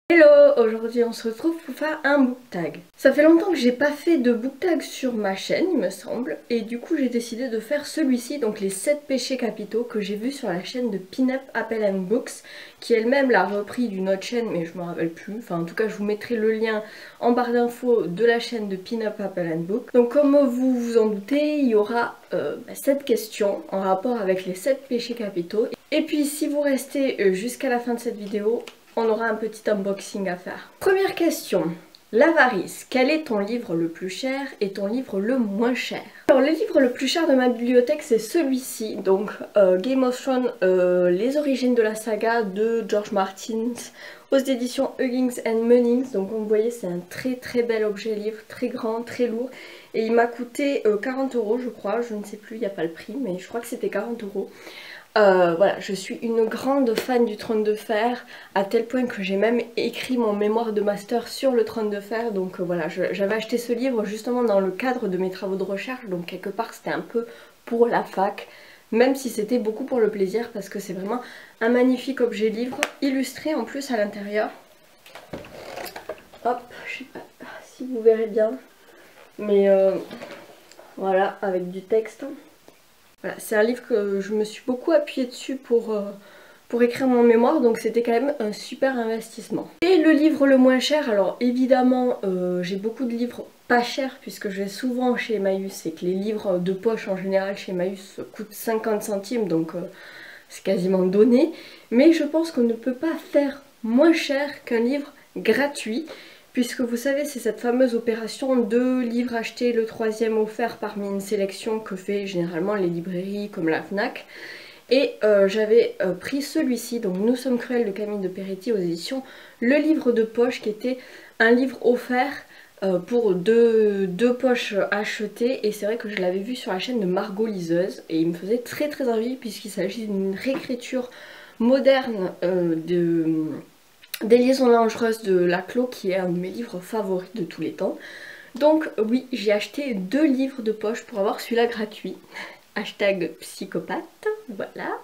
Hello, aujourd'hui on se retrouve pour faire un book tag. Ça fait longtemps que j'ai pas fait de book tag sur ma chaîne il me semble, et du coup j'ai décidé de faire celui-ci, donc les 7 péchés capitaux que j'ai vu sur la chaîne de Pinup Apple & Books, qui elle-même l'a repris d'une autre chaîne mais je me rappelle plus, enfin en tout cas je vous mettrai le lien en barre d'infos de la chaîne de Pinup Apple & Books. Donc comme vous vous en doutez, il y aura 7 questions en rapport avec les 7 péchés capitaux. Et puis si vous restez jusqu'à la fin de cette vidéo, on aura un petit unboxing à faire. Première question. L'avarice. Quel est ton livre le plus cher et ton livre le moins cher? Alors le livre le plus cher de ma bibliothèque c'est celui-ci, donc Game of Thrones, les origines de la saga de George Martin aux éditions Huggins and Munnings. Donc comme vous voyez c'est un très bel objet livre, très grand, très lourd, et il m'a coûté 40 € je crois, je ne sais plus, il n'y a pas le prix mais je crois que c'était 40 €. Voilà, je suis une grande fan du Trône de Fer, à tel point que j'ai même écrit mon mémoire de master sur le Trône de Fer. Donc voilà, j'avais acheté ce livre justement dans le cadre de mes travaux de recherche, donc quelque part c'était un peu pour la fac, même si c'était beaucoup pour le plaisir, parce que c'est vraiment un magnifique objet livre, illustré en plus à l'intérieur. Hop, je sais pas si vous verrez bien, mais voilà, avec du texte. Voilà, c'est un livre que je me suis beaucoup appuyée dessus pour écrire mon mémoire, donc c'était quand même un super investissement. Et le livre le moins cher, alors évidemment j'ai beaucoup de livres pas chers puisque je vais souvent chez Emmaüs et que les livres de poche en général chez Emmaüs coûtent 50 centimes, donc c'est quasiment donné. Mais je pense qu'on ne peut pas faire moins cher qu'un livre gratuit. Puisque vous savez, c'est cette fameuse opération de livres achetés, le troisième offert parmi une sélection que fait généralement les librairies comme la Fnac. Et j'avais pris celui-ci, donc Nous sommes cruels de Camille de Peretti aux éditions Le Livre de Poche, qui était un livre offert pour deux poches achetées. Et c'est vrai que je l'avais vu sur la chaîne de Margot Liseuse et il me faisait très envie puisqu'il s'agit d'une réécriture moderne des liaisons dangereuses de Laclos, qui est un de mes livres favoris de tous les temps. Donc oui, j'ai acheté 2 livres de poche pour avoir celui-là gratuit. Hashtag psychopathe, voilà.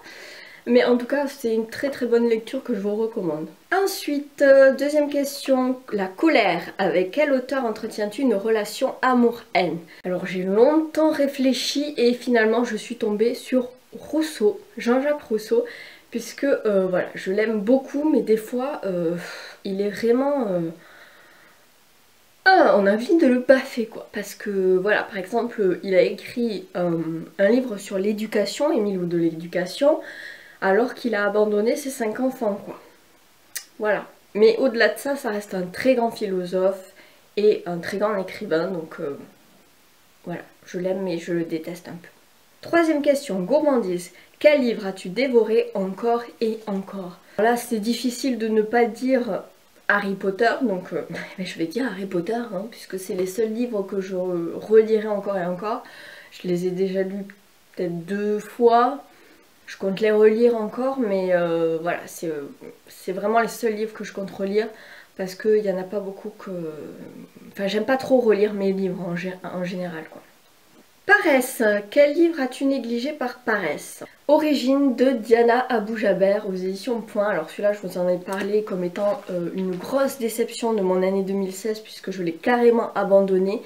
Mais en tout cas, c'est une très bonne lecture que je vous recommande. Ensuite, deuxième question, la colère. Avec quel auteur entretiens-tu une relation amour-haine? Alors j'ai longtemps réfléchi et finalement je suis tombée sur Rousseau, Jean-Jacques Rousseau, puisque voilà, je l'aime beaucoup, mais des fois il est vraiment... on a envie de le baffer quoi, parce que voilà, par exemple il a écrit un livre sur l'éducation, Émile ou de l'éducation, alors qu'il a abandonné ses 5 enfants quoi. Voilà, mais au-delà de ça, ça reste un très grand philosophe et un très grand écrivain, donc voilà, je l'aime mais je le déteste un peu. Troisième question, gourmandise. Quel livre as-tu dévoré encore et encore? Alors là, c'est difficile de ne pas dire Harry Potter, donc je vais dire Harry Potter, hein, puisque c'est les seuls livres que je relirai encore et encore. Je les ai déjà lus peut-être 2 fois, je compte les relire encore, mais voilà, c'est vraiment les seuls livres que je compte relire, parce qu'il n'y en a pas beaucoup que... Enfin, j'aime pas trop relire mes livres en général, quoi. Paresse. Quel livre as-tu négligé par paresse? Origine de Diana Abou-Jaber aux éditions Point. Alors celui-là, je vous en ai parlé comme étant une grosse déception de mon année 2016 puisque je l'ai carrément abandonné.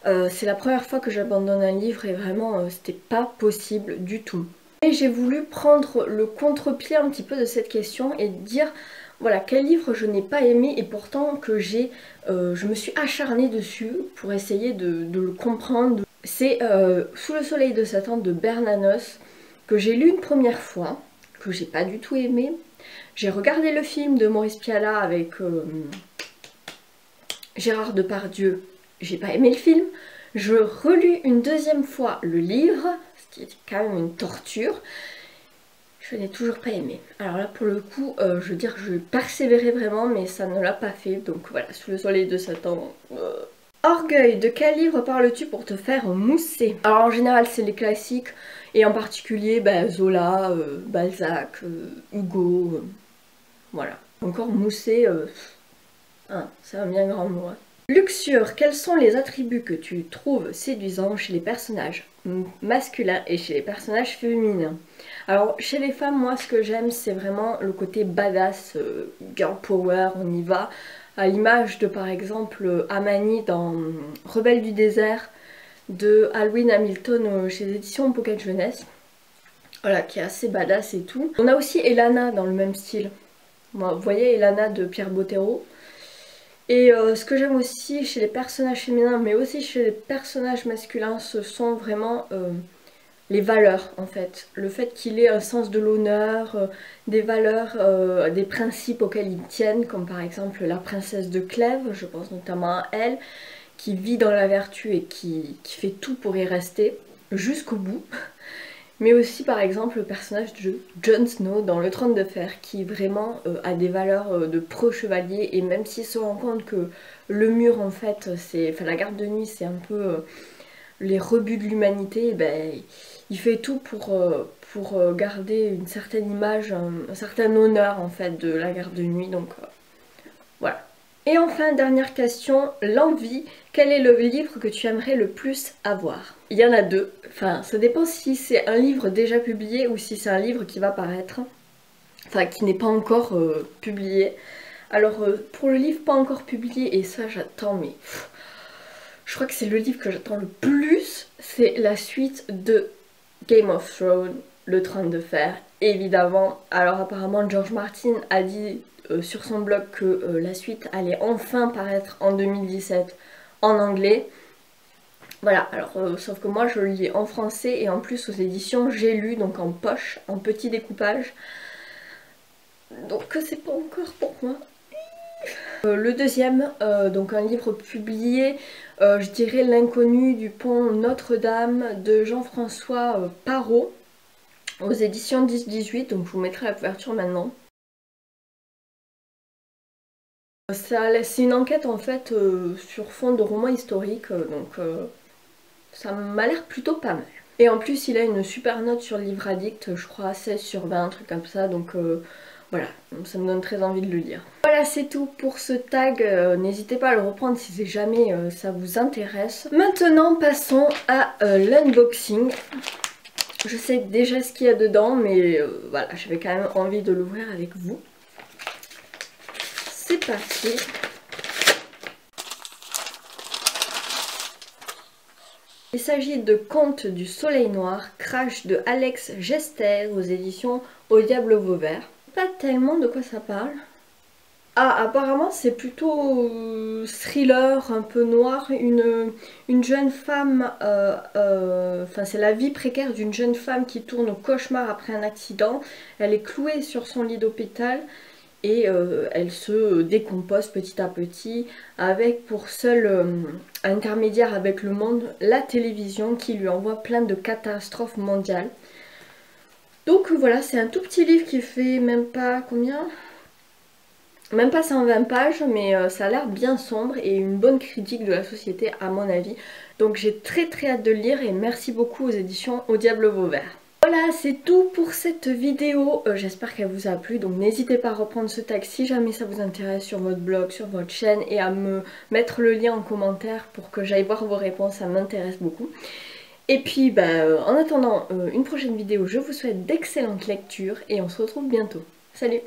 C'est la première fois que j'abandonne un livre et vraiment c'était pas possible du tout. Et j'ai voulu prendre le contre-pied un petit peu de cette question et dire voilà quel livre je n'ai pas aimé et pourtant que je me suis acharnée dessus pour essayer de le comprendre. C'est Sous le soleil de Satan de Bernanos, que j'ai lu une première fois, que j'ai pas du tout aimé. J'ai regardé le film de Maurice Pialat avec Gérard Depardieu, j'ai pas aimé le film. Je relus une deuxième fois le livre, ce qui est quand même une torture. Je n'ai toujours pas aimé. Alors là pour le coup, je veux dire que je persévérais vraiment, mais ça ne l'a pas fait. Donc voilà, Sous le soleil de Satan... Orgueil, de quel livre parles-tu pour te faire mousser? Alors en général c'est les classiques, et en particulier Zola, Balzac, Hugo, voilà. Encore mousser, c'est un bien grand mot. Hein. Luxure, quels sont les attributs que tu trouves séduisants chez les personnages masculins et chez les personnages féminins. Alors chez les femmes, moi ce que j'aime c'est vraiment le côté badass, girl power, on y va. À l'image de par exemple Amani dans Rebelle du désert de Alwyn Hamilton chez les éditions Pocket Jeunesse. Voilà, qui est assez badass et tout. On a aussi Elana dans le même style. Vous voyez Elana de Pierre Bottero. Et ce que j'aime aussi chez les personnages féminins, mais aussi chez les personnages masculins, ce sont vraiment les valeurs en fait. Le fait qu'il ait un sens de l'honneur, des valeurs, des principes auxquels ils tiennent, comme par exemple la princesse de Clèves, je pense notamment à elle, qui vit dans la vertu et qui fait tout pour y rester jusqu'au bout. Mais aussi par exemple le personnage de Jon Snow dans Le Trône de Fer qui vraiment a des valeurs de pro-chevalier, et même s'il se rend compte que le mur en fait, la garde de nuit c'est un peu les rebuts de l'humanité, ben, il fait tout pour garder une certaine image, un certain honneur en fait de la garde de nuit, donc voilà. Et enfin, dernière question, l'envie. Quel est le livre que tu aimerais le plus avoir? Il y en a deux. Enfin, ça dépend si c'est un livre déjà publié ou si c'est un livre qui va paraître. Enfin, qui n'est pas encore publié. Alors, pour le livre pas encore publié, et ça j'attends, mais... je crois que c'est le livre que j'attends le plus. C'est la suite de Game of Thrones, Le Trône de Fer, évidemment. Alors apparemment, George Martin a dit... sur son blog que la suite allait enfin paraître en 2017 en anglais. Voilà, alors sauf que moi je le lis en français et en plus aux éditions J'ai lu, donc en poche, en petit découpage. Donc c'est pas encore pour moi. Le deuxième, donc un livre publié, je dirais L'inconnu du pont Notre-Dame de Jean-François Parrot aux éditions 10-18, donc je vous mettrai la couverture maintenant. C'est une enquête en fait sur fond de roman historique, donc ça m'a l'air plutôt pas mal. Et en plus il a une super note sur Livre Addict, je crois 16/20, un truc comme ça, donc voilà, ça me donne très envie de le lire. Voilà, c'est tout pour ce tag, n'hésitez pas à le reprendre si jamais ça vous intéresse. Maintenant passons à l'unboxing. Je sais déjà ce qu'il y a dedans, mais voilà, j'avais quand même envie de l'ouvrir avec vous. C'est parti. Il s'agit de Contes du Soleil Noir, Crash de Alex Gester aux éditions Au Diable Vauvert. Pas tellement de quoi ça parle. Ah, apparemment c'est plutôt thriller, un peu noir. Une jeune femme, enfin c'est la vie précaire d'une jeune femme qui tourne au cauchemar après un accident. Elle est clouée sur son lit d'hôpital. Et elle se décompose petit à petit avec pour seul intermédiaire avec le monde la télévision qui lui envoie plein de catastrophes mondiales. Donc voilà, c'est un tout petit livre qui fait même pas combien? Même pas 120 pages, mais ça a l'air bien sombre et une bonne critique de la société à mon avis. Donc j'ai très hâte de le lire et merci beaucoup aux éditions Au Diable Vauvert. Voilà, c'est tout pour cette vidéo, j'espère qu'elle vous a plu, donc n'hésitez pas à reprendre ce tag si jamais ça vous intéresse sur votre blog, sur votre chaîne, et à me mettre le lien en commentaire pour que j'aille voir vos réponses, ça m'intéresse beaucoup. Et puis en attendant une prochaine vidéo, je vous souhaite d'excellentes lectures et on se retrouve bientôt. Salut!